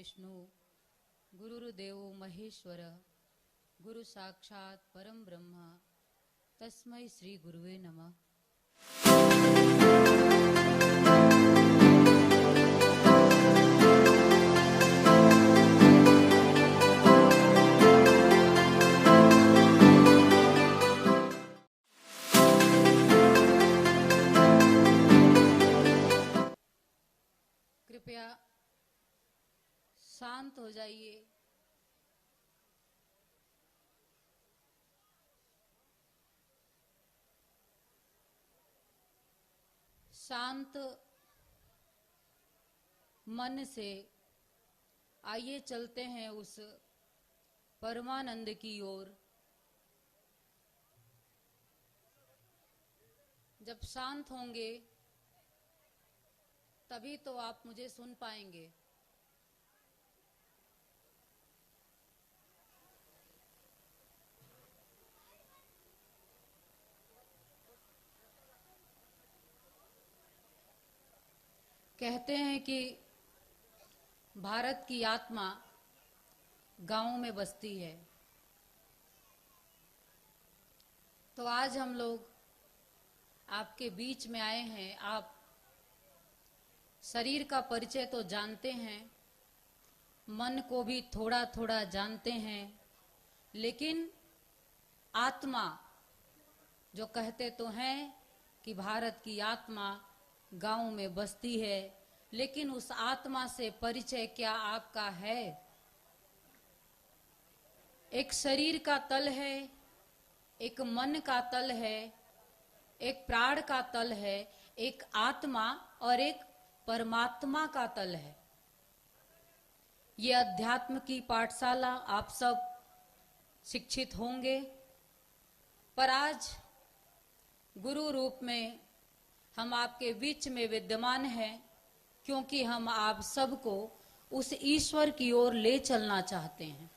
विष्णु गुरुर्देवो महेश्वर गुरु साक्षात् परम ब्रह्म तस्मै श्री गुरुवे नमः। कृपया शांत हो जाइए। शांत मन से आइए चलते हैं उस परमानंद की ओर। जब शांत होंगे तभी तो आप मुझे सुन पाएंगे। कहते हैं कि भारत की आत्मा गांव में बसती है। तो आज हम लोग आपके बीच में आए हैं। आप शरीर का परिचय तो जानते हैं, मन को भी थोड़ा थोड़ा जानते हैं, लेकिन आत्मा जो कहते तो हैं कि भारत की आत्मा गांव में बसती है, लेकिन उस आत्मा से परिचय क्या आपका है? एक शरीर का तल है, एक मन का तल है, एक प्राण का तल है, एक आत्मा और एक परमात्मा का तल है। ये अध्यात्म की पाठशाला आप सब शिक्षित होंगे, पर आज गुरु रूप में हम आपके बीच में विद्यमान हैं, क्योंकि हम आप सबको उस ईश्वर की ओर ले चलना चाहते हैं।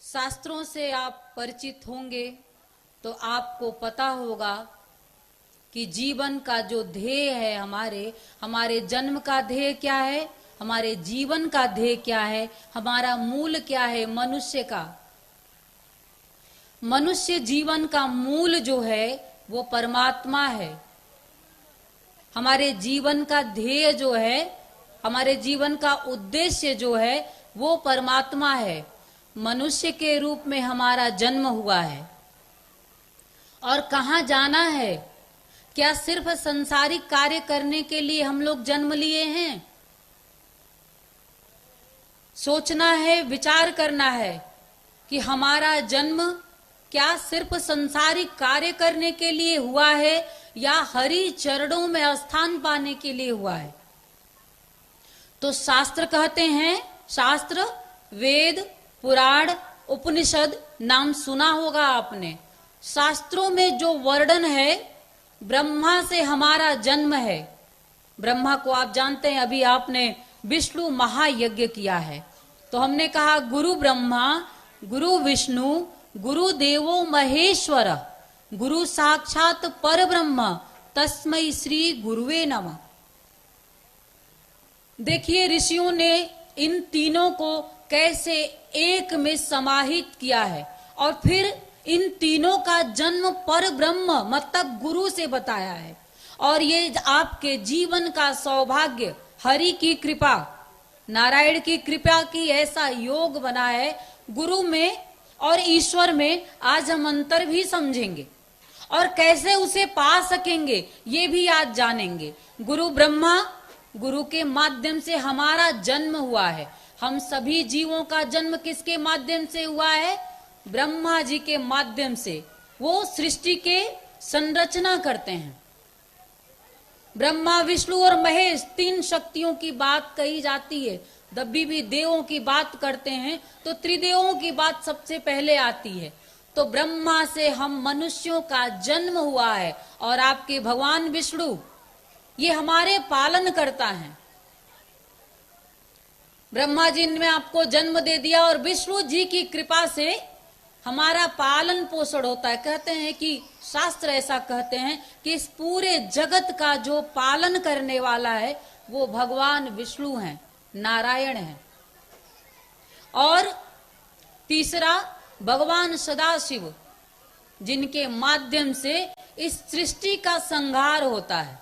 शास्त्रों से आप परिचित होंगे तो आपको पता होगा कि जीवन का जो ध्येय है, हमारे जन्म का ध्येय क्या है, हमारे जीवन का ध्येय क्या है, हमारा मूल क्या है मनुष्य का। मनुष्य जीवन का मूल जो है वो परमात्मा है। हमारे जीवन का ध्येय जो है, हमारे जीवन का उद्देश्य जो है वो परमात्मा है। मनुष्य के रूप में हमारा जन्म हुआ है और कहाँ जाना है? क्या सिर्फ संसारिक कार्य करने के लिए हम लोग जन्म लिए हैं? सोचना है, विचार करना है कि हमारा जन्म क्या सिर्फ संसारिक कार्य करने के लिए हुआ है या हरि चरणों में स्थान पाने के लिए हुआ है? तो शास्त्र कहते हैं, शास्त्र, वेद, पुराण, उपनिषद नाम सुना होगा आपने। शास्त्रों में जो वर्णन है, ब्रह्मा से हमारा जन्म है। ब्रह्मा को आप जानते हैं, अभी आपने विष्णु महायज्ञ किया है। तो हमने कहा गुरु ब्रह्मा, गुरु विष्णु, गुरु देवो महेश्वर, गुरु साक्षात पर ब्रह्म तस्मै श्री गुरुवे नमः। देखिए ऋषियों ने इन तीनों को कैसे एक में समाहित किया है और फिर इन तीनों का जन्म पर ब्रह्म मतलब गुरु से बताया है। और ये आपके जीवन का सौभाग्य, हरि की कृपा, नारायण की कृपा की ऐसा योग बना है। गुरु में और ईश्वर में आज हम अंतर भी समझेंगे और कैसे उसे पा सकेंगे ये भी आज जानेंगे। गुरु ब्रह्मा, गुरु के माध्यम से हमारा जन्म हुआ है। हम सभी जीवों का जन्म किसके माध्यम से हुआ है? ब्रह्मा जी के माध्यम से। वो सृष्टि के संरचना करते हैं। ब्रह्मा, विष्णु और महेश तीन शक्तियों की बात कही जाती है। दब्बी भी देवों की बात करते हैं तो त्रिदेवों की बात सबसे पहले आती है। तो ब्रह्मा से हम मनुष्यों का जन्म हुआ है और आपके भगवान विष्णु ये हमारे पालन करता है। ब्रह्मा जी ने आपको जन्म दे दिया और विष्णु जी की कृपा से हमारा पालन पोषण होता है। कहते हैं कि शास्त्र ऐसा कहते हैं कि इस पूरे जगत का जो पालन करने वाला है वो भगवान विष्णु हैं। नारायण है। और तीसरा भगवान सदाशिव, जिनके माध्यम से इस सृष्टि का संहार होता है।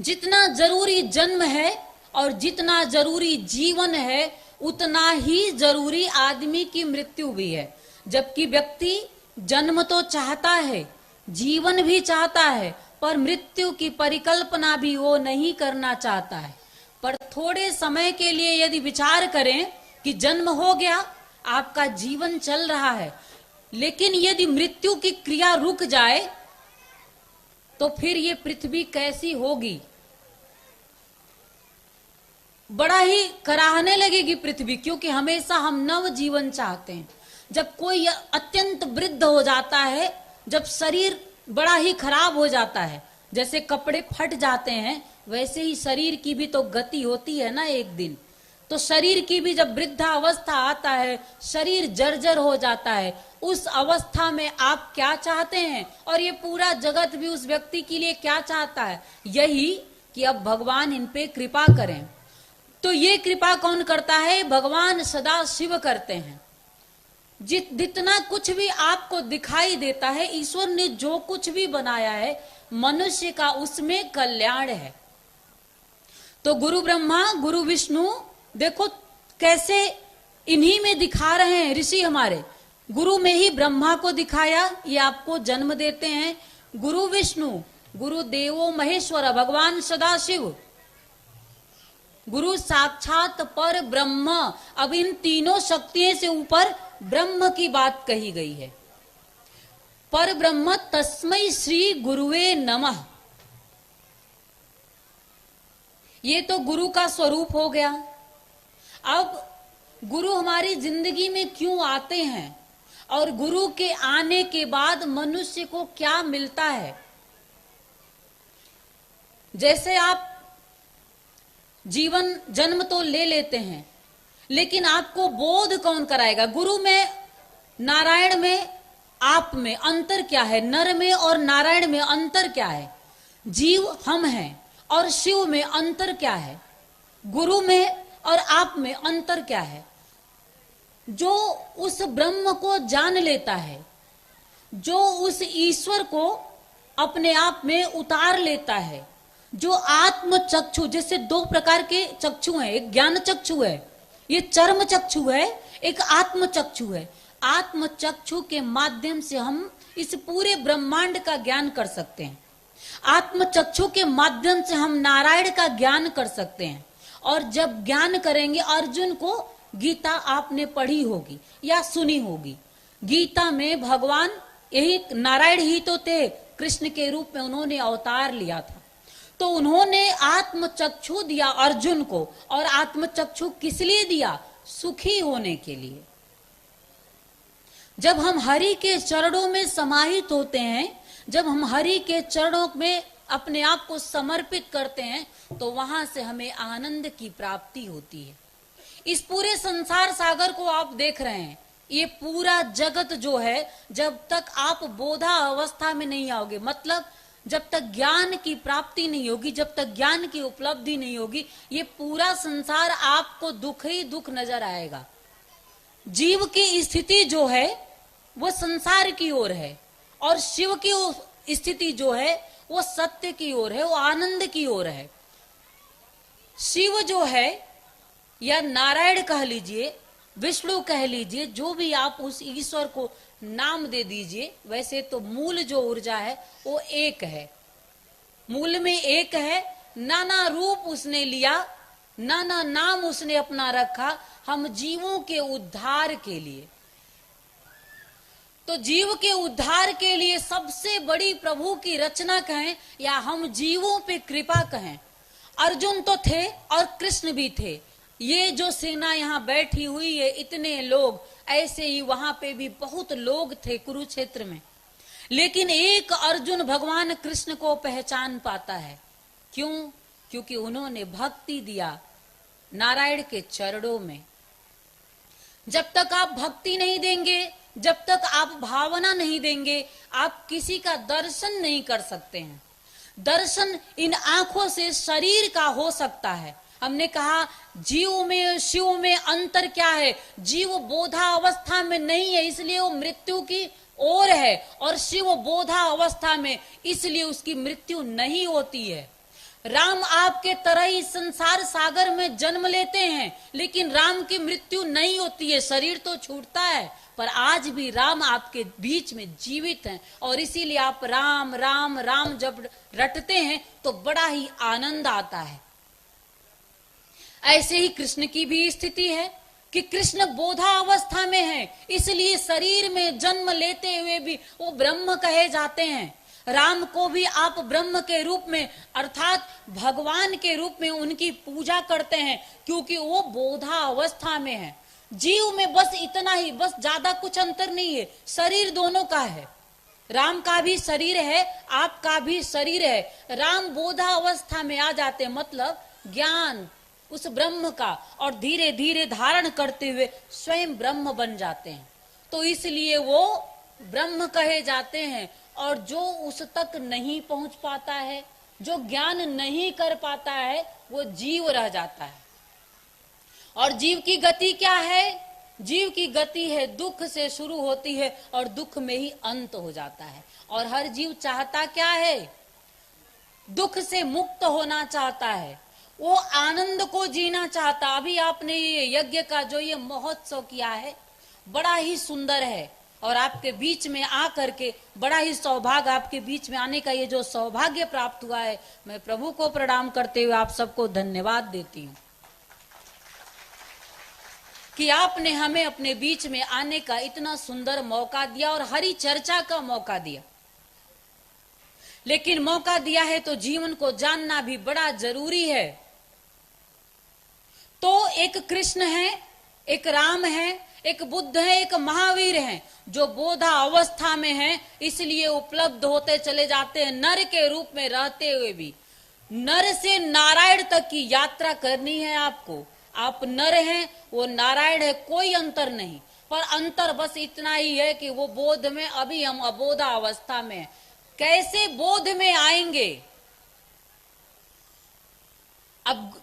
जितना जरूरी जन्म है और जितना जरूरी जीवन है, उतना ही जरूरी आदमी की मृत्यु भी है। जबकि व्यक्ति जन्म तो चाहता है, जीवन भी चाहता है, पर मृत्यु की परिकल्पना भी वो नहीं करना चाहता है। पर थोड़े समय के लिए यदि विचार करें कि जन्म हो गया, आपका जीवन चल रहा है, लेकिन यदि मृत्यु की क्रिया रुक जाए तो फिर ये पृथ्वी कैसी होगी। बड़ा ही कराहने लगेगी पृथ्वी, क्योंकि हमेशा हम नव जीवन चाहते हैं। जब कोई अत्यंत वृद्ध हो जाता है, जब शरीर बड़ा ही खराब हो जाता है, जैसे कपड़े फट जाते हैं, वैसे ही शरीर की भी तो गति होती है ना एक दिन। तो शरीर की भी जब वृद्धावस्था आता है, शरीर जर्जर हो जाता है, उस अवस्था में आप क्या चाहते हैं, और ये पूरा जगत भी उस व्यक्ति के लिए क्या चाहता है, यही कि अब भगवान इन पे कृपा करें। तो ये कृपा कौन करता है? भगवान सदा शिव करते हैं। जितना कुछ भी आपको दिखाई देता है, ईश्वर ने जो कुछ भी बनाया है मनुष्य का, उसमें कल्याण है। तो गुरु ब्रह्मा गुरु विष्णु देखो कैसे इन्हीं में दिखा रहे हैं ऋषि हमारे। गुरु में ही ब्रह्मा को दिखाया, ये आपको जन्म देते हैं। गुरु विष्णु, गुरु देवो महेश्वर, भगवान सदाशिव, गुरु साक्षात पर ब्रह्म। अब इन तीनों शक्तियों से ऊपर ब्रह्म की बात कही गई है। पर ब्रह्म तस्मै श्री गुरुवे नमः। ये तो गुरु का स्वरूप हो गया। अब गुरु हमारी जिंदगी में क्यों आते हैं और गुरु के आने के बाद मनुष्य को क्या मिलता है? जैसे आप जीवन जन्म तो ले लेते हैं, लेकिन आपको बोध कौन कराएगा? गुरु में, नारायण में, आप में अंतर क्या है? नर में और नारायण में अंतर क्या है? जीव हम हैं और शिव में अंतर क्या है? गुरु में और आप में अंतर क्या है? जो उस ब्रह्म को जान लेता है, जो उस ईश्वर को अपने आप में उतार लेता है, जो आत्म चक्षु, जैसे दो प्रकार के चक्षु हैं, एक ज्ञान चक्षु है, ये चर्म चक्षु है, एक आत्म चक्षु है। आत्म चक्षु के माध्यम से हम इस पूरे ब्रह्मांड का ज्ञान कर सकते हैं। आत्म चक्षु के माध्यम से हम नारायण का ज्ञान कर सकते हैं। और जब ज्ञान करेंगे, अर्जुन को गीता आपने पढ़ी होगी या सुनी होगी। गीता में भगवान यही नारायण ही तो थे, कृष्ण के रूप में उन्होंने अवतार लिया था। तो उन्होंने आत्मचक्षु दिया अर्जुन को, और आत्मचक्षु किस लिए दिया? सुखी होने के लिए। जब हम हरि के चरणों में समाहित होते हैं, जब हम हरि के चरणों में अपने आप को समर्पित करते हैं, तो वहां से हमें आनंद की प्राप्ति होती है। इस पूरे संसार सागर को आप देख रहे हैं, ये पूरा जगत जो है, जब तक आप बोधा अवस्था में नहीं आओगे, मतलब जब तक ज्ञान की प्राप्ति नहीं होगी, जब तक ज्ञान की उपलब्धि नहीं होगी, ये पूरा संसार आपको दुख ही दुख नजर आएगा। जीव की स्थिति जो है वो संसार की ओर है, और शिव की स्थिति जो है वो सत्य की ओर है, वो आनंद की ओर है। शिव जो है, या नारायण कह लीजिए, विष्णु कह लीजिए, जो भी आप उस ईश्वर को नाम दे दीजिए, वैसे तो मूल जो ऊर्जा है वो एक है। मूल में एक है, नाना रूप उसने लिया, नाना नाम उसने अपना रखा, हम जीवों के उद्धार के लिए। तो जीव के उद्धार के लिए सबसे बड़ी प्रभु की रचना कहें या हम जीवों पे कृपा कहें। अर्जुन तो थे और कृष्ण भी थे। ये जो सेना यहाँ बैठी हुई है, इतने लोग, ऐसे ही वहां पे भी बहुत लोग थे कुरुक्षेत्र में। लेकिन एक अर्जुन भगवान कृष्ण को पहचान पाता है। क्यों? क्योंकि उन्होंने भक्ति दिया नारायण के चरणों में। जब तक आप भक्ति नहीं देंगे, जब तक आप भावना नहीं देंगे, आप किसी का दर्शन नहीं कर सकते हैं। दर्शन इन आंखों से शरीर का हो सकता है। हमने कहा जीव में शिव में अंतर क्या है? जीव बोधा अवस्था में नहीं है, इसलिए वो मृत्यु की ओर है, और शिव बोधा अवस्था में, इसलिए उसकी मृत्यु नहीं होती है। राम आपके तरह ही संसार सागर में जन्म लेते हैं, लेकिन राम की मृत्यु नहीं होती है। शरीर तो छूटता है, पर आज भी राम आपके बीच में जीवित हैं, और इसीलिए आप राम राम राम जब रटते हैं तो बड़ा ही आनंद आता है। ऐसे ही कृष्ण की भी स्थिति है कि कृष्ण बोधा अवस्था में है, इसलिए शरीर में जन्म लेते हुए भी वो ब्रह्म कहे जाते हैं। राम को भी आप ब्रह्म के रूप में अर्थात भगवान के रूप में उनकी पूजा करते हैं, क्योंकि वो बोधा अवस्था में है। जीव में बस इतना ही, बस ज्यादा कुछ अंतर नहीं है, शरीर दोनों का है। राम का भी शरीर है, आपका भी शरीर है। राम बोधा अवस्था में आ जाते, मतलब ज्ञान उस ब्रह्म का, और धीरे धीरे धारण करते हुए स्वयं ब्रह्म बन जाते हैं, तो इसलिए वो ब्रह्म कहे जाते हैं। और जो उस तक नहीं पहुंच पाता है, जो ज्ञान नहीं कर पाता है, वो जीव रह जाता है। और जीव की गति क्या है? जीव की गति है दुख से शुरू होती है और दुख में ही अंत हो जाता है। और हर जीव चाहता क्या है? दुख से मुक्त होना चाहता है, वो आनंद को जीना चाहता। अभी आपने ये यज्ञ का जो ये महोत्सव किया है, बड़ा ही सुंदर है, और आपके बीच में आकर के बड़ा ही सौभाग्य, आपके बीच में आने का ये जो सौभाग्य प्राप्त हुआ है, मैं प्रभु को प्रणाम करते हुए आप सबको धन्यवाद देती हूँ कि आपने हमें अपने बीच में आने का इतना सुंदर मौका दिया और हरि चर्चा का मौका दिया। लेकिन मौका दिया है तो जीवन को जानना भी बड़ा जरूरी है। तो एक कृष्ण है, एक राम है, एक बुद्ध है, एक महावीर है, जो बोधा अवस्था में है, इसलिए उपलब्ध होते चले जाते हैं। नर के रूप में रहते हुए भी नर से नारायण तक की यात्रा करनी है आपको। आप नर हैं, वो नारायण है, कोई अंतर नहीं। पर अंतर बस इतना ही है कि वो बोध में, अभी हम अबोधा अवस्था में हैं। कैसे बोध में आएंगे? अब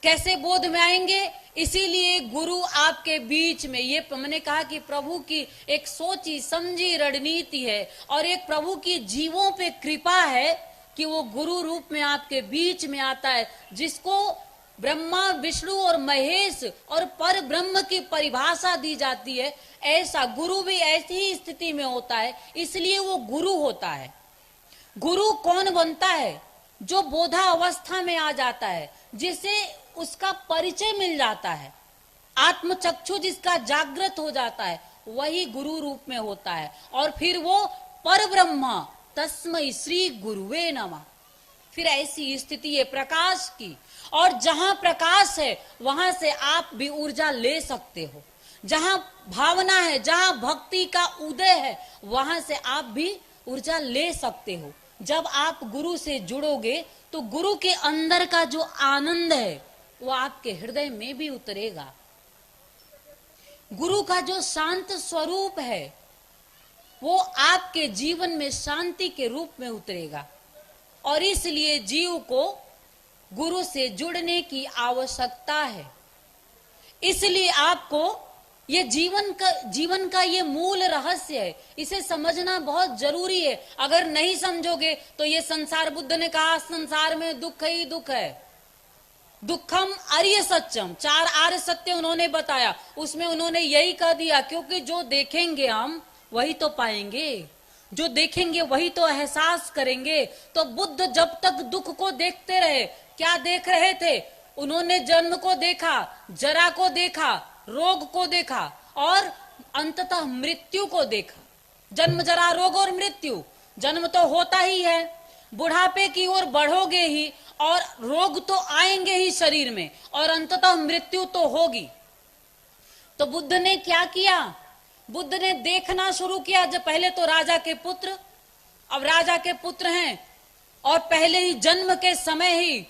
कैसे बोध में आएंगे? इसीलिए गुरु आपके बीच में, ये मैंने कहा कि प्रभु की एक सोची समझी रणनीति है, और एक प्रभु की जीवों पे कृपा है कि वो गुरु रूप में आपके बीच में आता है, जिसको ब्रह्मा विष्णु और महेश और पर ब्रह्म की परिभाषा दी जाती है। ऐसा गुरु भी ऐसी ही स्थिति में होता है, इसलिए वो गुरु होता है। गुरु कौन बनता है? जो बोधा अवस्था में आ जाता है, जिसे उसका परिचय मिल जाता है, आत्मचक्षु जिसका जागृत हो जाता है, वही गुरु रूप में होता है। और फिर वो पर ब्रह्म तस्मै श्री गुरुवे नमः। फिर ऐसी स्थिति है प्रकाश की, और जहां प्रकाश है वहां से आप भी ऊर्जा ले सकते हो। जहां भावना है, जहां भक्ति का उदय है, वहां से आप भी ऊर्जा ले सकते हो। जब आप गुरु से जुड़ोगे तो गुरु के अंदर का जो आनंद है वो आपके हृदय में भी उतरेगा। गुरु का जो शांत स्वरूप है वो आपके जीवन में शांति के रूप में उतरेगा। और इसलिए जीव को गुरु से जुड़ने की आवश्यकता है। इसलिए आपको ये जीवन का ये मूल रहस्य है, इसे समझना बहुत जरूरी है। अगर नहीं समझोगे तो ये संसार, बुद्ध ने कहा संसार में दुख ही दुख है, दुखम आर्य सत्यम, 4 आर्य सत्य उन्होंने बताया, उसमें उन्होंने यही कह दिया, क्योंकि जो देखेंगे हम वही तो पाएंगे, जो देखेंगे वही तो एहसास करेंगे। तो बुद्ध जब तक दुख को देखते रहे, क्या देख रहे थे? उन्होंने जन्म को देखा, जरा को देखा, रोग को देखा, और अंततः मृत्यु को देखा। जन्म, जरा, रोग और मृत्यु। जन्म तो होता ही है, बुढ़ापे की ओर बढ़ोगे ही, और रोग तो आएंगे ही शरीर में, और अंततः मृत्यु तो होगी। तो बुद्ध ने क्या किया? बुद्ध ने देखना शुरू किया। जब पहले तो राजा के पुत्र, अब राजा के पुत्र हैं, और पहले ही जन्म के समय ही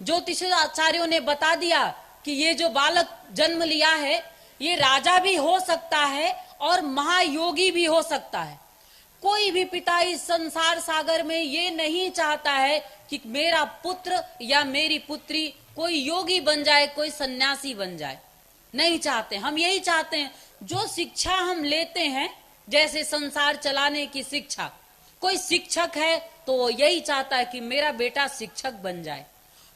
ज्योतिषाचार्यों ने बता दिया कि ये जो बालक जन्म लिया है ये राजा भी हो सकता है और महायोगी भी हो सकता है। कोई भी पिता इस संसार सागर में ये नहीं चाहता है कि मेरा पुत्र या मेरी पुत्री कोई योगी बन जाए, कोई सन्यासी बन जाए, नहीं चाहते। हम यही चाहते हैं जो शिक्षा हम लेते हैं, जैसे संसार चलाने की शिक्षा, कोई शिक्षक है तो वो यही चाहता है कि मेरा बेटा शिक्षक बन जाए।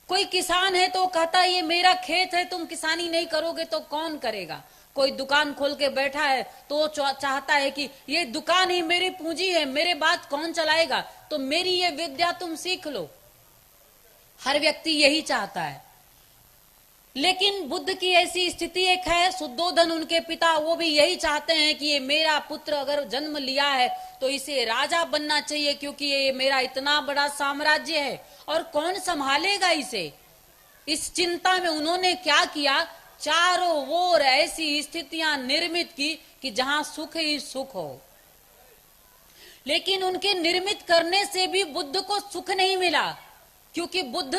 कोई किसान है तो कहता है ये मेरा खेत है, तुम किसानी नहीं करोगे तो कौन करेगा। कोई दुकान खोल के बैठा है तो वो चाहता है कि ये दुकान ही मेरी पूंजी है, मेरे बात कौन चलाएगा, तो मेरी ये विद्या तुम सीख लो। हर व्यक्ति यही चाहता है। लेकिन बुद्ध की ऐसी स्थिति एक है, शुद्धोधन उनके पिता, वो भी यही चाहते हैं कि ये मेरा पुत्र अगर जन्म लिया है तो इसे राजा बनना चाहिए, क्योंकि ये मेरा इतना बड़ा साम्राज्य है और कौन संभालेगा इसे। इस चिंता में उन्होंने क्या किया, चारों ओर ऐसी स्थितियां निर्मित की कि जहां सुख ही सुख हो। लेकिन उनके निर्मित करने से भी बुद्ध को सुख नहीं मिला, क्योंकि बुद्ध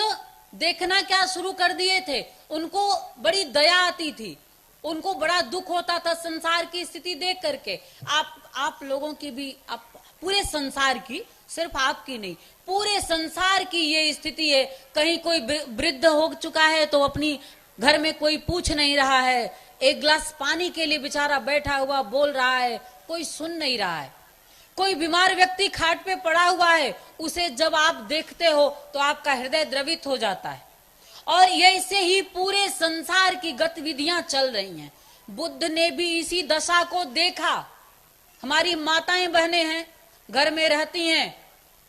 देखना क्या शुरू कर दिए थे, उनको बड़ी दया आती थी, उनको बड़ा दुख होता था संसार की स्थिति देख करके। आप लोगों की भी, आप पूरे संसार की, सिर्फ आपकी नहीं, पूरे संसार की ये स्थिति है। कहीं कोई वृद्ध हो चुका है तो अपनी घर में कोई पूछ नहीं रहा है, एक गिलास पानी के लिए बेचारा बैठा हुआ बोल रहा है, कोई सुन नहीं रहा है। कोई बीमार व्यक्ति खाट पे पड़ा हुआ है, उसे जब आप देखते हो तो आपका हृदय द्रवित हो जाता है। और ऐसे ही पूरे संसार की गतिविधियां चल रही हैं। बुद्ध ने भी इसी दशा को देखा। हमारी माताएं बहनें हैं, घर में रहती हैं,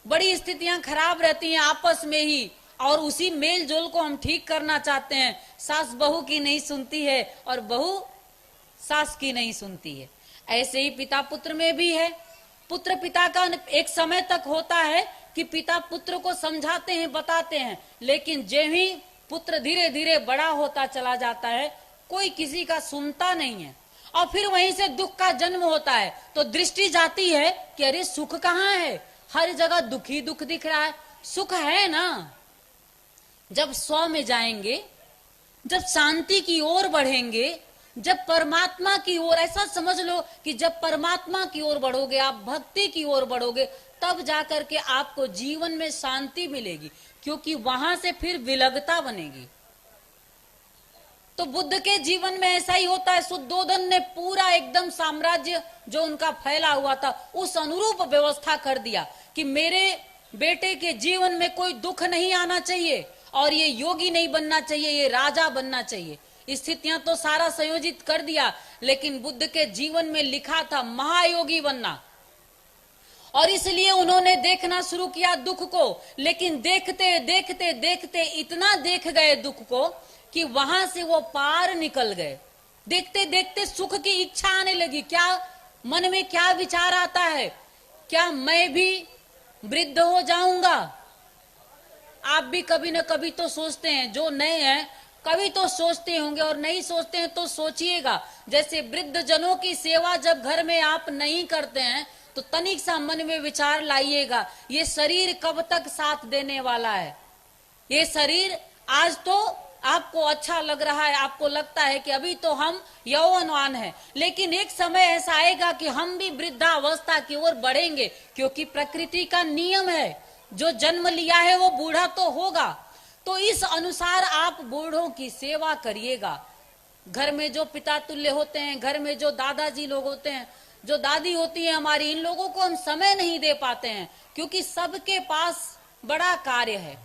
बड़ी स्थितियां खराब रहती हैं आपस में ही, और उसी मेल जोल को हम ठीक करना चाहते हैं। सास बहू की नहीं सुनती है और बहू सास की नहीं सुनती है। ऐसे ही पिता पुत्र में भी है। पुत्र पिता का एक समय तक होता है कि पिता पुत्र को समझाते हैं, बताते हैं, लेकिन जब ही पुत्र धीरे धीरे बड़ा होता चला जाता है, कोई किसी का सुनता नहीं है, और फिर वहीं से दुख का जन्म होता है। तो दृष्टि जाती है कि अरे सुख कहाँ है, हर जगह दुख ही दुख दिख रहा है। सुख है ना, जब स्व में जाएंगे, जब शांति की ओर बढ़ेंगे, जब परमात्मा की ओर, ऐसा समझ लो कि जब परमात्मा की ओर बढ़ोगे, आप भक्ति की ओर बढ़ोगे, तब जाकर के आपको जीवन में शांति मिलेगी, क्योंकि वहां से फिर विलगता बनेगी। तो बुद्ध के जीवन में ऐसा ही होता है। शुद्धोधन ने पूरा एकदम साम्राज्य जो उनका फैला हुआ था, उस अनुरूप व्यवस्था कर दिया कि मेरे बेटे के जीवन में कोई दुख नहीं आना चाहिए, और ये योगी नहीं बनना चाहिए, ये राजा बनना चाहिए। स्थितियां तो सारा संयोजित कर दिया, लेकिन बुद्ध के जीवन में लिखा था महायोगी बनना, और इसलिए उन्होंने देखना शुरू किया दुख को। लेकिन देखते देखते देखते इतना देख गए दुख को कि वहां से वो पार निकल गए। देखते देखते सुख की इच्छा आने लगी। क्या मन में क्या विचार आता है, क्या मैं भी वृद्ध हो जाऊंगा? आप भी कभी न कभी तो सोचते हैं, जो नए हैं कभी तो सोचते होंगे, और नहीं सोचते हैं तो सोचिएगा। जैसे वृद्ध जनों की सेवा जब घर में आप नहीं करते हैं तो तनिक सा मन में विचार लाइएगा, ये शरीर कब तक साथ देने वाला है। ये शरीर आज तो आपको अच्छा लग रहा है, आपको लगता है कि अभी तो हम यौवनवान हैं, लेकिन एक समय ऐसा आएगा कि हम भी वृद्धावस्था की ओर बढ़ेंगे, क्योंकि प्रकृति का नियम है, जो जन्म लिया है वो बूढ़ा तो होगा। तो इस अनुसार आप बूढ़ों की सेवा करिएगा। घर में जो पिता तुल्य होते हैं, घर में जो दादाजी लोग होते हैं, जो दादी होती है हमारी, इन लोगों को हम समय नहीं दे पाते हैं, क्योंकि सबके पास बड़ा कार्य है,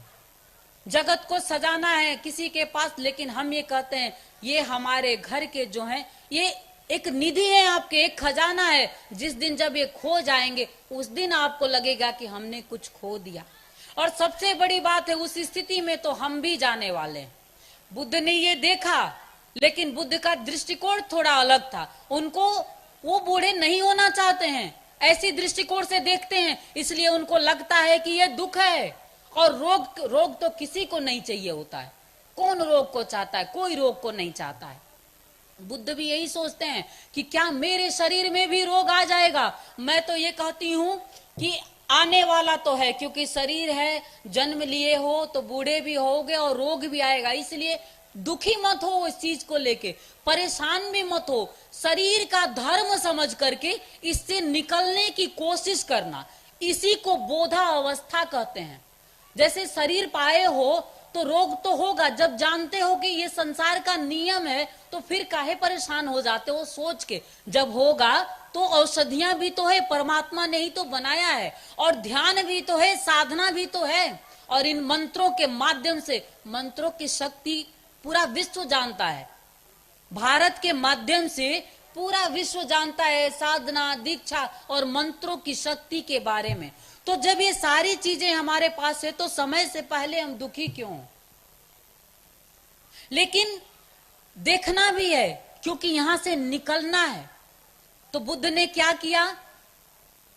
जगत को सजाना है किसी के पास। लेकिन हम ये कहते हैं ये हमारे घर के जो हैं, ये एक निधि है आपके, एक खजाना है। जिस दिन जब ये खो जाएंगे, उस दिन आपको लगेगा कि हमने कुछ खो दिया। और सबसे बड़ी बात है, उस स्थिति में तो हम भी जाने वाले हैं। बुद्ध ने ये देखा, लेकिन बुद्ध का दृष्टिकोण थोड़ा अलग था। उनको, वो बूढ़े नहीं होना चाहते हैं, ऐसी दृष्टिकोण से देखते हैं, इसलिए उनको लगता है कि ये दुख है। और रोग तो किसी को नहीं चाहिए होता है। कौन रोग को चाहता है? कोई रोग को नहीं चाहता है। बुद्ध भी यही सोचते हैं कि क्या मेरे शरीर में भी रोग आ जाएगा? मैं तो ये कहती हूं कि आने वाला तो है, क्योंकि शरीर है, जन्म लिए हो तो बूढ़े भी होगे और रोग भी आएगा। इसलिए दुखी मत हो, इस चीज को लेके परेशान भी मत हो। शरीर का धर्म समझ करके इससे निकलने की कोशिश करना, इसी को बोधा अवस्था कहते हैं। जैसे शरीर पाए हो तो रोग तो होगा। जब जानते हो कि ये संसार का नियम है तो फिर काहे परेशान हो जाते हो सोच के। जब होगा तो औषधियां भी तो है, परमात्मा ने ही तो बनाया है, और ध्यान भी तो है, साधना भी तो है, और इन मंत्रों के माध्यम से, मंत्रों की शक्ति पूरा विश्व जानता है, भारत के माध्यम से पूरा विश्व जानता है साधना, दीक्षा और मंत्रों की शक्ति के बारे में। तो जब ये सारी चीजें हमारे पास है तो समय से पहले हम दुखी क्यों? लेकिन देखना भी है, क्योंकि यहां से निकलना है। तो बुद्ध ने क्या किया?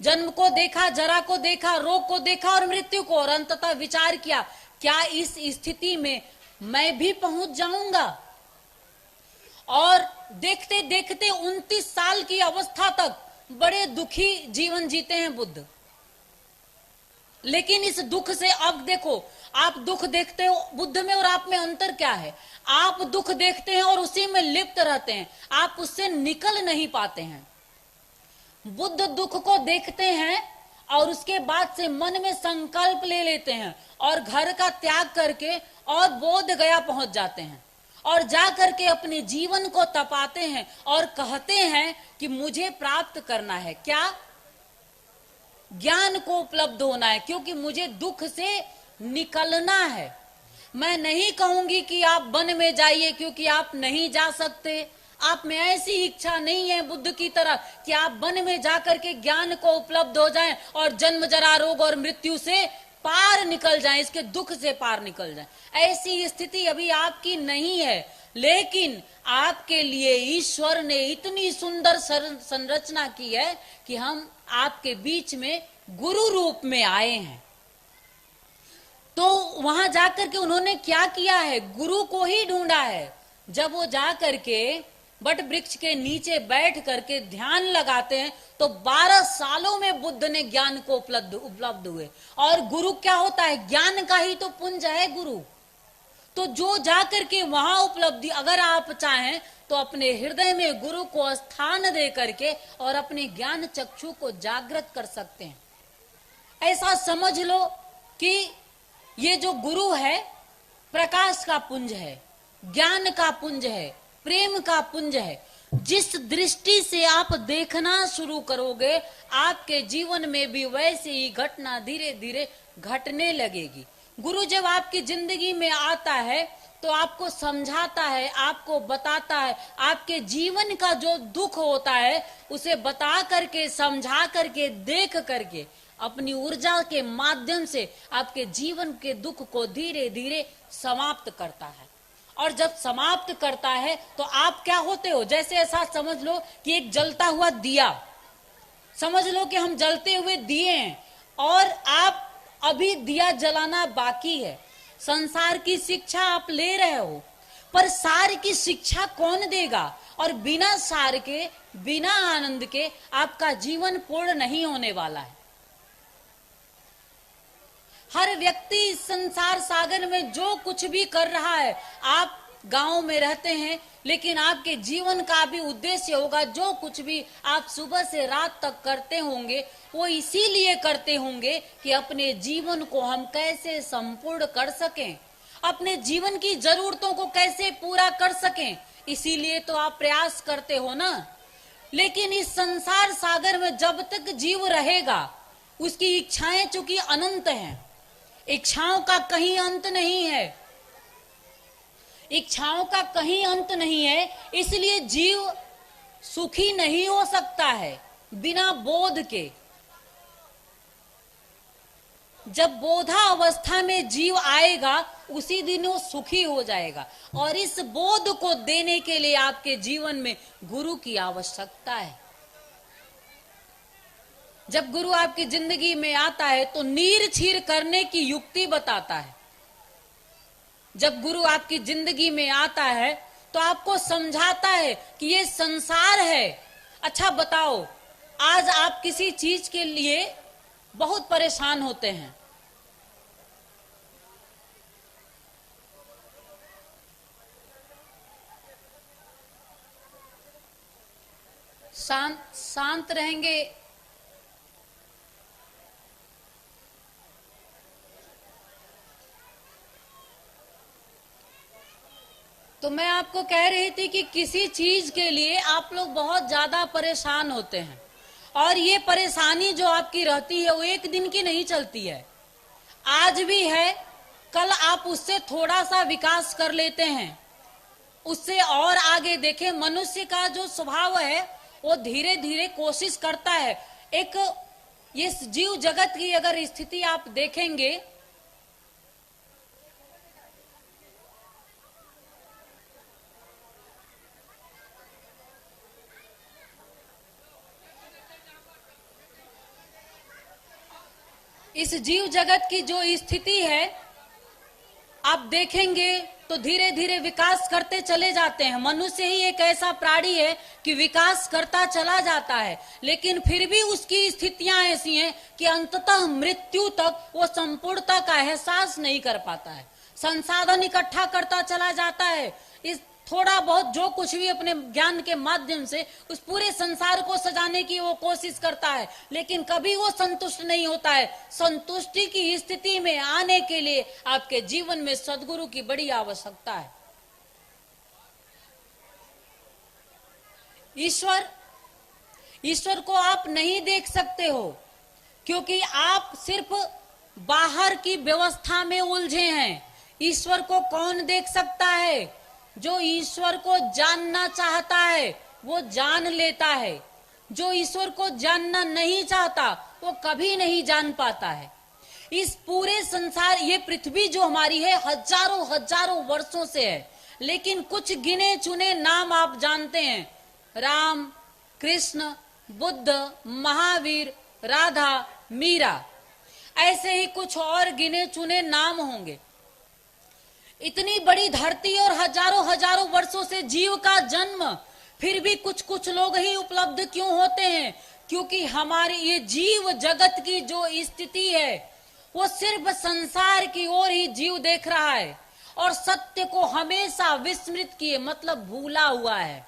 जन्म को देखा, जरा को देखा, रोग को देखा और मृत्यु को, और अंततः विचार किया, क्या इस स्थिति में मैं भी पहुंच जाऊंगा? और देखते देखते 29 साल की अवस्था तक बड़े दुखी जीवन जीते हैं बुद्ध। लेकिन इस दुख से, अब देखो, आप दुख देखते हो, बुद्ध में और आप में अंतर क्या है? आप दुख देखते हैं और उसी में लिप्त रहते हैं, आप उससे निकल नहीं पाते हैं। बुद्ध दुख को देखते हैं और उसके बाद से मन में संकल्प ले लेते हैं और घर का त्याग करके और बोध गया पहुंच जाते हैं, और जा करके अपने जीवन को तपाते हैं और कहते हैं कि मुझे प्राप्त करना है क्या? ज्ञान को उपलब्ध होना है, क्योंकि मुझे दुख से निकलना है। मैं नहीं कहूंगी कि आप वन में जाइए, क्योंकि आप नहीं जा सकते। आप में ऐसी इच्छा नहीं है बुद्ध की तरह कि आप वन में जाकर के ज्ञान को उपलब्ध हो जाएं और जन्म जरा रोग और मृत्यु से पार निकल जाएं, इसके दुख से पार निकल जाएं। ऐसी स्थिति अभी आपकी नहीं है, लेकिन आपके लिए ईश्वर ने इतनी सुंदर संरचना की है कि हम आपके बीच में गुरु रूप में आए हैं। तो वहां जाकर के उन्होंने क्या किया है? गुरु को ही ढूंढा है। जब वो जाकर के बट वृक्ष के नीचे बैठ करके ध्यान लगाते हैं तो 12 सालों में बुद्ध ने ज्ञान को उपलब्ध हुए। और गुरु क्या होता है? ज्ञान का ही तो पुंज है गुरु। तो जो जाकर के वहां उपलब्धि, अगर आप चाहें तो अपने हृदय में गुरु को स्थान दे करके और अपने ज्ञान चक्षु को जागृत कर सकते हैं। ऐसा समझ लो कि ये जो गुरु है प्रकाश का पुंज है, ज्ञान का पुंज है, प्रेम का पुंज है। जिस दृष्टि से आप देखना शुरू करोगे आपके जीवन में भी वैसे ही घटना धीरे धीरे घटने लगेगी। गुरु जब आपकी जिंदगी में आता है तो आपको समझाता है, आपको बताता है, आपके जीवन का जो दुख होता है उसे बता करके, समझा करके, देख करके अपनी ऊर्जा के माध्यम से आपके जीवन के दुख को धीरे धीरे समाप्त करता है। और जब समाप्त करता है तो आप क्या होते हो? जैसे ऐसा समझ लो कि एक जलता हुआ दिया, समझ लो कि हम जलते हुए दिए हैं और आप अभी दिया जलाना बाकी है। संसार की शिक्षा आप ले रहे हो, पर सार की शिक्षा कौन देगा? और बिना सार के, बिना आनंद के आपका जीवन पूर्ण नहीं होने वाला है। हर व्यक्ति इस संसार सागर में जो कुछ भी कर रहा है, आप गांव में रहते हैं लेकिन आपके जीवन का भी उद्देश्य होगा, जो कुछ भी आप सुबह से रात तक करते होंगे वो इसीलिए करते होंगे कि अपने जीवन को हम कैसे संपूर्ण कर सकें, अपने जीवन की जरूरतों को कैसे पूरा कर सकें, इसीलिए तो आप प्रयास करते हो ना। लेकिन इस संसार सागर में जब तक जीव रहेगा उसकी इच्छाएं चूंकि अनंत हैं, इच्छाओं का कहीं अंत नहीं है, इच्छाओं का कहीं अंत नहीं है, इसलिए जीव सुखी नहीं हो सकता है बिना बोध के। जब बोधा अवस्था में जीव आएगा उसी दिन वो सुखी हो जाएगा, और इस बोध को देने के लिए आपके जीवन में गुरु की आवश्यकता है। जब गुरु आपकी जिंदगी में आता है तो नीर छीर करने की युक्ति बताता है। जब गुरु आपकी जिंदगी में आता है तो आपको समझाता है कि ये संसार है। अच्छा बताओ, आज आप किसी चीज के लिए बहुत परेशान होते हैं, शांत रहेंगे, तो मैं आपको कह रही थी कि किसी चीज के लिए आप लोग बहुत ज्यादा परेशान होते हैं, और ये परेशानी जो आपकी रहती है वो एक दिन की नहीं चलती है, आज भी है, कल आप उससे थोड़ा सा विकास कर लेते हैं, उससे और आगे देखें। मनुष्य का जो स्वभाव है वो धीरे धीरे कोशिश करता है। एक ये जीव जगत की अगर स्थिति आप देखेंगे, इस जीव जगत की जो स्थिति है आप देखेंगे तो धीरे धीरे विकास करते चले जाते हैं। मनुष्य ही एक ऐसा प्राणी है कि विकास करता चला जाता है, लेकिन फिर भी उसकी स्थितियां ऐसी हैं कि अंततः मृत्यु तक वो संपूर्णता का एहसास नहीं कर पाता है। संसाधन इकट्ठा करता चला जाता है, इस थोड़ा बहुत जो कुछ भी अपने ज्ञान के माध्यम से उस पूरे संसार को सजाने की वो कोशिश करता है, लेकिन कभी वो संतुष्ट नहीं होता है। संतुष्टि की स्थिति में आने के लिए आपके जीवन में सद्गुरु की बड़ी आवश्यकता है। ईश्वर को आप नहीं देख सकते हो, क्योंकि आप सिर्फ बाहर की व्यवस्था में उलझे हैं। ईश्वर को कौन देख सकता है? जो ईश्वर को जानना चाहता है वो जान लेता है, जो ईश्वर को जानना नहीं चाहता वो कभी नहीं जान पाता है। इस पूरे संसार, ये पृथ्वी जो हमारी है हजारों हजारों वर्षों से है, लेकिन कुछ गिने चुने नाम आप जानते हैं, राम, कृष्ण, बुद्ध, महावीर, राधा, मीरा, ऐसे ही कुछ और गिने चुने नाम होंगे। इतनी बड़ी धरती और हजारों हजारों वर्षों से जीव का जन्म, फिर भी कुछ कुछ लोग ही उपलब्ध क्यों होते हैं? क्योंकि हमारी ये जीव जगत की जो स्थिति है वो सिर्फ संसार की ओर ही जीव देख रहा है, और सत्य को हमेशा विस्मृत किए, मतलब भूला हुआ है।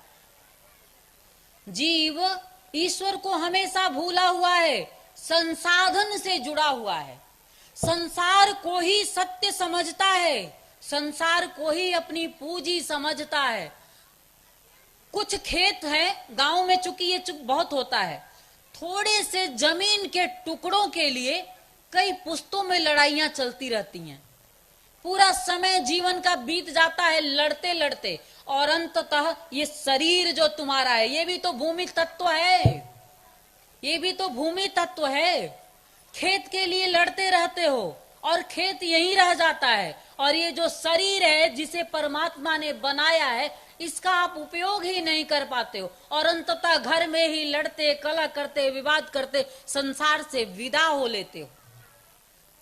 जीव ईश्वर को हमेशा भूला हुआ है, संसाधन से जुड़ा हुआ है, संसार को ही सत्य समझता है, संसार को ही अपनी पूंजी समझता है। कुछ खेत है गांव में, चूंकि ये बहुत होता है, थोड़े से जमीन के टुकड़ों के लिए कई पुश्तों में लड़ाइयां चलती रहती हैं। पूरा समय जीवन का बीत जाता है लड़ते लड़ते, और अंततः ये शरीर जो तुम्हारा है ये भी तो भूमि तत्व है, ये भी तो भूमि तत्व है। खेत के लिए लड़ते रहते हो और खेत यहीं रह जाता है, और ये जो शरीर है जिसे परमात्मा ने बनाया है इसका आप उपयोग ही नहीं कर पाते हो, और अंततः घर में ही लड़ते, कलह करते, विवाद करते संसार से विदा हो लेते हो।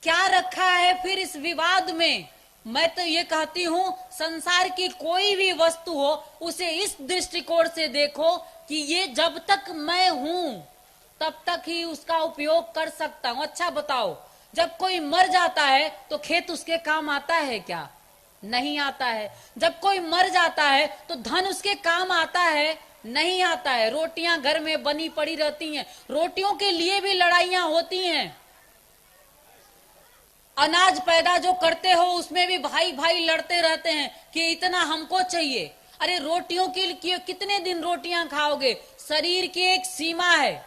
क्या रखा है फिर इस विवाद में? मैं तो ये कहती हूं, संसार की कोई भी वस्तु हो उसे इस दृष्टिकोण से देखो कि ये जब तक मैं हूं तब तक ही उसका उपयोग कर सकता हूं। अच्छा बताओ, जब कोई मर जाता है तो खेत उसके काम आता है क्या? नहीं आता है। जब कोई मर जाता है तो धन उसके काम आता है? नहीं आता है। रोटियां घर में बनी पड़ी रहती हैं, रोटियों के लिए भी लड़ाइयां होती हैं। अनाज पैदा जो करते हो उसमें भी भाई भाई लड़ते रहते हैं कि इतना हमको चाहिए। अरे रोटियों के लिए कितने दिन रोटियां खाओगे? शरीर की एक सीमा है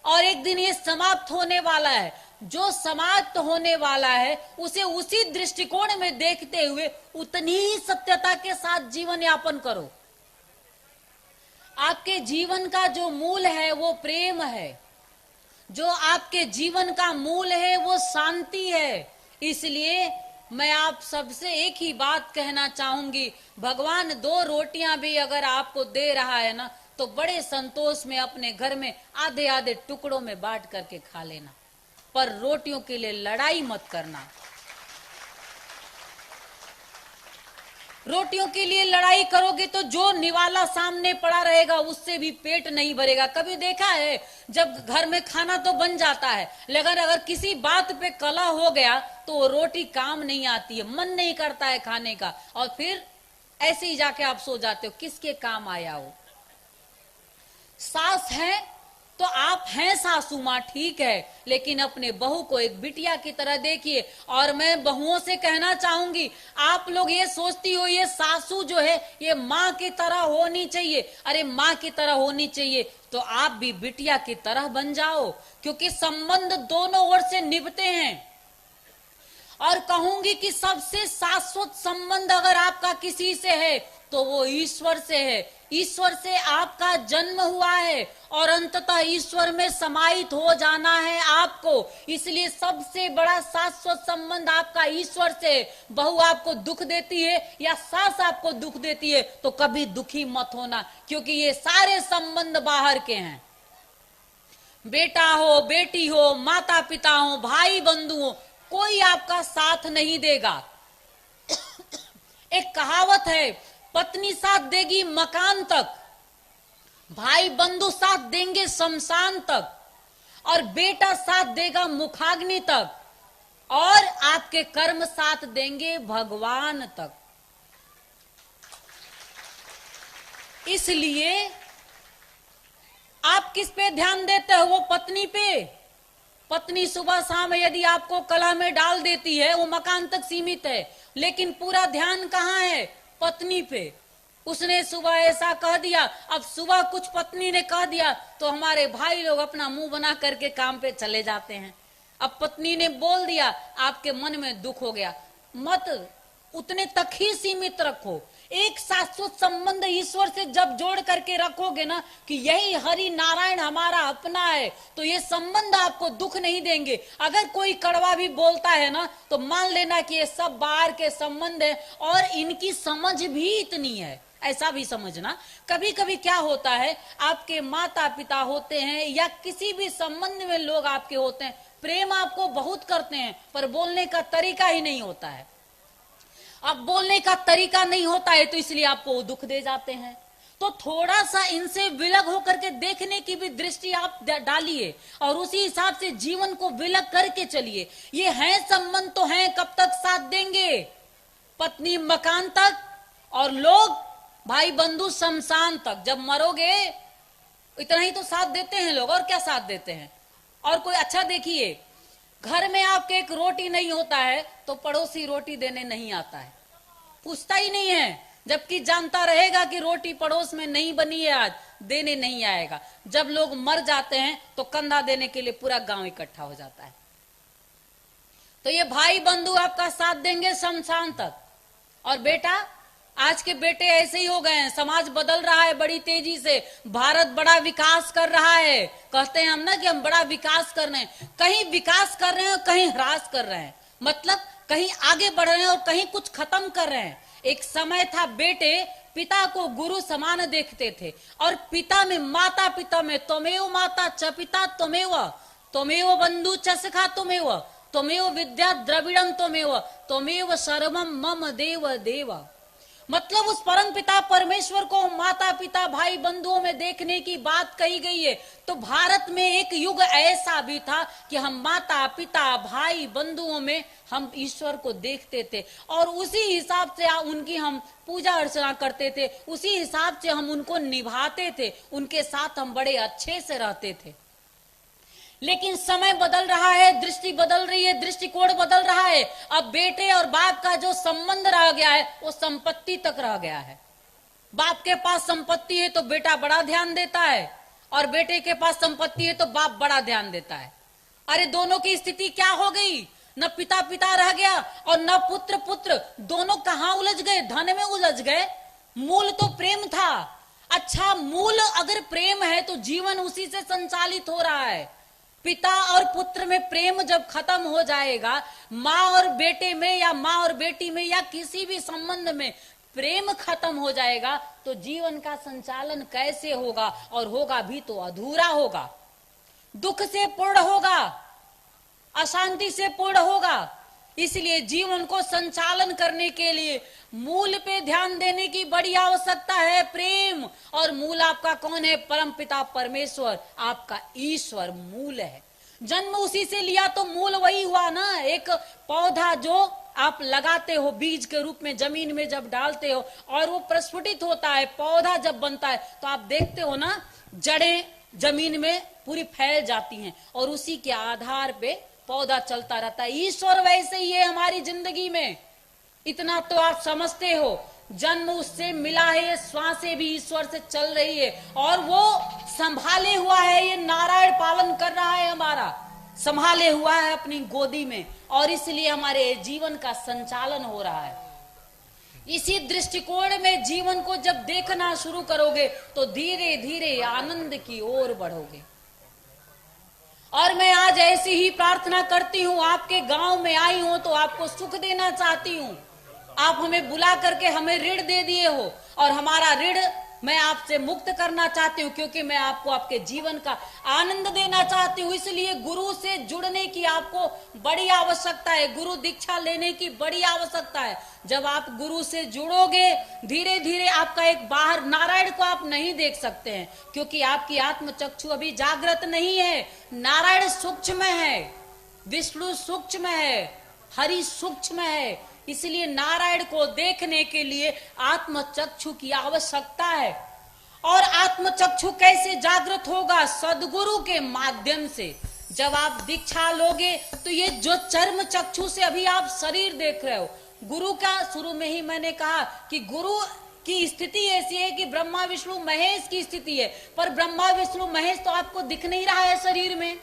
और एक दिन ये समाप्त होने वाला है। जो समाप्त होने वाला है उसे उसी दृष्टिकोण में देखते हुए उतनी ही सत्यता के साथ जीवन यापन करो। आपके जीवन का जो मूल है वो प्रेम है, जो आपके जीवन का मूल है वो शांति है। इसलिए मैं आप सबसे एक ही बात कहना चाहूंगी, भगवान 2 रोटियां भी अगर आपको दे रहा है ना तो बड़े संतोष में अपने घर में आधे आधे टुकड़ों में बांट करके खा लेना, पर रोटियों के लिए लड़ाई मत करना। रोटियों के लिए लड़ाई करोगे तो जो निवाला सामने पड़ा रहेगा उससे भी पेट नहीं भरेगा। कभी देखा है जब घर में खाना तो बन जाता है, लेकिन अगर किसी बात पे कलह हो गया तो रोटी काम नहीं आती है, मन नहीं करता है खाने का, और फिर ऐसे ही जाके आप सो जाते हो। किसके काम आया हो? सास है तो आप हैं सासू माँ, ठीक है, लेकिन अपने बहू को एक बिटिया की तरह देखिए। और मैं बहुओं से कहना चाहूंगी, आप लोग ये सोचती हो ये सासू जो है ये माँ की तरह होनी चाहिए, अरे माँ की तरह होनी चाहिए तो आप भी बिटिया की तरह बन जाओ, क्योंकि संबंध दोनों ओर से निभते हैं। और कहूंगी कि सबसे शाश्वत संबंध अगर आपका किसी से है तो वो ईश्वर से है। ईश्वर से आपका जन्म हुआ है और अंततः ईश्वर में समाहित हो जाना है आपको, इसलिए सबसे बड़ा शाश्वत संबंध आपका ईश्वर से है। बहू आपको दुख देती है या सास आपको दुख देती है तो कभी दुखी मत होना, क्योंकि ये सारे संबंध बाहर के हैं। बेटा हो, बेटी हो, माता पिता हो, भाई बंधु हो, कोई आपका साथ नहीं देगा। एक कहावत है, पत्नी साथ देगी मकान तक, भाई बंधु साथ देंगे शमशान तक, और बेटा साथ देगा मुखाग्नि तक, और आपके कर्म साथ देंगे भगवान तक। इसलिए आप किस पे ध्यान देते हो? वो पत्नी पे। पत्नी सुबह शाम यदि आपको कलह में डाल देती है वो मकान तक सीमित है, लेकिन पूरा ध्यान कहाँ है? पत्नी पे। उसने सुबह ऐसा कह दिया, अब सुबह कुछ पत्नी ने कह दिया तो हमारे भाई लोग अपना मुंह बना करके काम पे चले जाते हैं। अब पत्नी ने बोल दिया, आपके मन में दुख हो गया, मत उतने तक ही सीमित रखो। एक शाश्वत संबंध ईश्वर से जब जोड़ करके रखोगे ना कि यही हरि नारायण हमारा अपना है, तो ये संबंध आपको दुख नहीं देंगे। अगर कोई कड़वा भी बोलता है ना तो मान लेना कि ये सब बाहर के संबंध है और इनकी समझ भी इतनी है, ऐसा भी समझना। कभी कभी क्या होता है, आपके माता पिता होते हैं या किसी भी संबंध में लोग आपके होते हैं, प्रेम आपको बहुत करते हैं पर बोलने का तरीका ही नहीं होता है। अब बोलने का तरीका नहीं होता है तो इसलिए आपको दुख दे जाते हैं। तो थोड़ा सा इनसे विलग होकर के देखने की भी दृष्टि आप डालिए और उसी हिसाब से जीवन को विलग करके चलिए। ये हैं संबंध तो हैं, कब तक साथ देंगे? पत्नी मकान तक और लोग भाई बंधु शमशान तक। जब मरोगे इतना ही तो साथ देते हैं लोग, और क्या साथ देते हैं? और कोई अच्छा देखिए, घर में आपके एक रोटी नहीं होता है तो पड़ोसी रोटी देने नहीं आता है, पूछता ही नहीं है, जबकि जानता रहेगा कि रोटी पड़ोस में नहीं बनी है आज, देने नहीं आएगा। जब लोग मर जाते हैं तो कंधा देने के लिए पूरा गांव इकट्ठा हो जाता है। तो ये भाई बंधु आपका साथ देंगे शमशान तक। और बेटा, आज के बेटे ऐसे ही हो गए हैं, समाज बदल रहा है बड़ी तेजी से, भारत बड़ा विकास कर रहा है। कहते हैं हम ना कि हम बड़ा विकास कर रहे हैं, कहीं विकास कर रहे हैं और कहीं ह्रास कर रहे हैं, मतलब कहीं आगे बढ़ रहे हैं और कहीं कुछ खत्म कर रहे हैं। एक समय था बेटे पिता को गुरु समान देखते थे, और पिता में माता पिता में त्वमेव माता च पिता त्वमेव, त्वमेव बंधु च सखा त्वमेव, त्वमेव विद्या द्रविड़म त्वमेव, त्वमेव सर्वम मम देव देव। मतलब उस परम पिता परमेश्वर को माता पिता भाई बंधुओं में देखने की बात कही गई है। तो भारत में एक युग ऐसा भी था कि हम माता पिता भाई बंधुओं में हम ईश्वर को देखते थे और उसी हिसाब से उनकी हम पूजा अर्चना करते थे, उसी हिसाब से हम उनको निभाते थे, उनके साथ हम बड़े अच्छे से रहते थे। लेकिन समय बदल रहा है, दृष्टि बदल रही है, दृष्टिकोण बदल रहा है। अब बेटे और बाप का जो संबंध रह गया है वो संपत्ति तक रह गया है। बाप के पास संपत्ति है तो बेटा बड़ा ध्यान देता है, और बेटे के पास संपत्ति है तो बाप बड़ा ध्यान देता है। अरे दोनों की स्थिति क्या हो गई? न पिता पिता रह गया और न पुत्र पुत्र, दोनों कहां उलझ गए? धन में उलझ गए। मूल तो प्रेम था। अच्छा, मूल अगर प्रेम है तो जीवन उसी से संचालित हो रहा है। पिता और पुत्र में प्रेम जब खत्म हो जाएगा, माँ और बेटे में या माँ और बेटी में या किसी भी संबंध में प्रेम खत्म हो जाएगा तो जीवन का संचालन कैसे होगा? और होगा भी तो अधूरा होगा, दुख से पूर्ण होगा, अशांति से पूर्ण होगा। इसलिए जीवन को संचालन करने के लिए मूल पे ध्यान देने की बड़ी आवश्यकता है, प्रेम। और मूल आपका कौन है? परम पिता परमेश्वर, आपका ईश्वर मूल है। जन्म उसी से लिया तो मूल वही हुआ ना। एक पौधा जो आप लगाते हो बीज के रूप में जमीन में जब डालते हो और वो प्रस्फुटित होता है, पौधा जब बनता है तो आप देखते हो ना, जड़ें जमीन में पूरी फैल जाती हैं और उसी के आधार पे पौधा चलता रहता है। ईश्वर वैसे ही है हमारी जिंदगी में, इतना तो आप समझते हो। जन्म उससे मिला है, ये श्वासें भी ईश्वर से चल रही है और वो संभाले हुआ है, ये नारायण पालन कर रहा है हमारा, संभाले हुआ है अपनी गोदी में और इसलिए हमारे जीवन का संचालन हो रहा है। इसी दृष्टिकोण में जीवन को जब देखना शुरू करोगे तो धीरे धीरे आनंद की ओर बढ़ोगे। और मैं आज ऐसी ही प्रार्थना करती हूं, आपके गांव में आई हूं तो आपको सुख देना चाहती हूं। आप हमें बुला करके हमें ऋण दे दिए हो और हमारा ऋण मैं आपसे मुक्त करना चाहती हूँ, क्योंकि मैं आपको आपके जीवन का आनंद देना चाहती हूँ। इसलिए गुरु से जुड़ने की आपको बड़ी आवश्यकता है, गुरु दीक्षा लेने की बड़ी आवश्यकता है। जब आप गुरु से जुड़ोगे धीरे धीरे आपका एक बाहर नारायण को आप नहीं देख सकते हैं, क्योंकि आपकी आत्म चक्षु अभी जागृत नहीं है। नारायण सूक्ष्म है, विष्णु सूक्ष्म है, हरि सूक्ष्म है। इसलिए नारायण को देखने के लिए आत्म चक्षु की आवश्यकता है। और आत्म चक्षु कैसे जागृत होगा? सदगुरु के माध्यम से। जब आप दीक्षा लोगे तो ये जो चर्म चक्षु से अभी आप शरीर देख रहे हो, गुरु का शुरू में ही मैंने कहा कि गुरु की स्थिति ऐसी है कि ब्रह्मा विष्णु महेश की स्थिति है, पर ब्रह्मा विष्णु महेश तो आपको दिख नहीं रहा है शरीर में,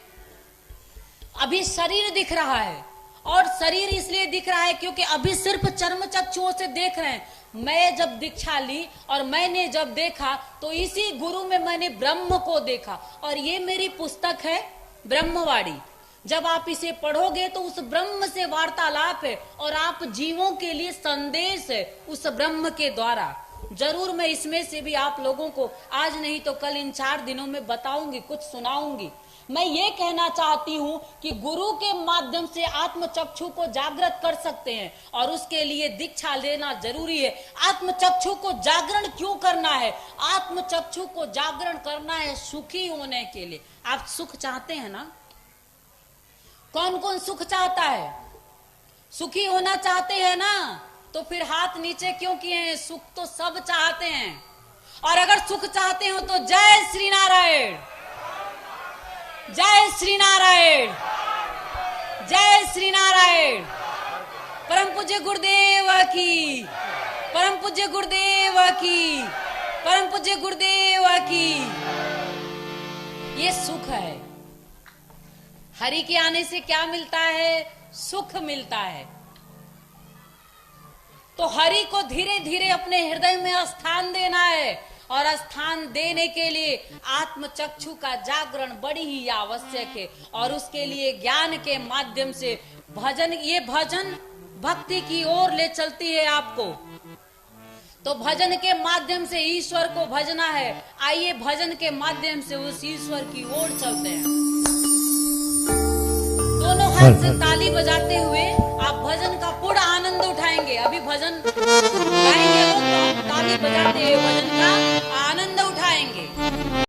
अभी शरीर दिख रहा है। और शरीर इसलिए दिख रहा है क्योंकि अभी सिर्फ चर्म चक्षुओं से देख रहे हैं। मैं जब दीक्षा ली और मैंने जब देखा तो इसी गुरु में मैंने ब्रह्म को देखा। और ये मेरी पुस्तक है ब्रह्मवाणी। जब आप इसे पढ़ोगे तो उस ब्रह्म से वार्तालाप है और आप जीवों के लिए संदेश है उस ब्रह्म के द्वारा। जरूर मैं इसमें से भी आप लोगों को आज नहीं तो कल इन 4 दिनों में बताऊंगी, कुछ सुनाऊंगी। मैं ये कहना चाहती हूँ कि गुरु के माध्यम से आत्म चक्षु को जागृत कर सकते हैं और उसके लिए दीक्षा लेना जरूरी है। आत्म चक्षु को जागरण क्यों करना है? आत्म चक्षु को जागरण करना है सुखी होने के लिए। आप सुख चाहते हैं ना? कौन कौन सुख चाहता है? सुखी होना चाहते हैं ना? तो फिर हाथ नीचे क्यों किए हैं? सुख तो सब चाहते हैं। और अगर सुख चाहते हो तो जय श्री नारायण, जय श्री नारायण, जय श्री नारायण। परम पूज्य गुरुदेव की, परम पूज्य गुरुदेव की, परम पूज्य गुरुदेव की। ये सुख है। हरि के आने से क्या मिलता है? सुख मिलता है। तो हरि को धीरे धीरे अपने हृदय में स्थान देना है और स्थान देने के लिए आत्म चक्षु का जागरण बड़ी ही आवश्यक है। और उसके लिए ज्ञान के माध्यम से भजन, ये भजन भक्ति की ओर ले चलती है आपको। तो भजन के माध्यम से ईश्वर को भजना है। आइए भजन के माध्यम से उस ईश्वर की ओर चलते हैं। दोनों हाथ से ताली बजाते हुए आप भजन का पूर्ण आनंद उठाएंगे। अभी भजन गाएंगे लोग, तो ताली बजाते हुए भजन का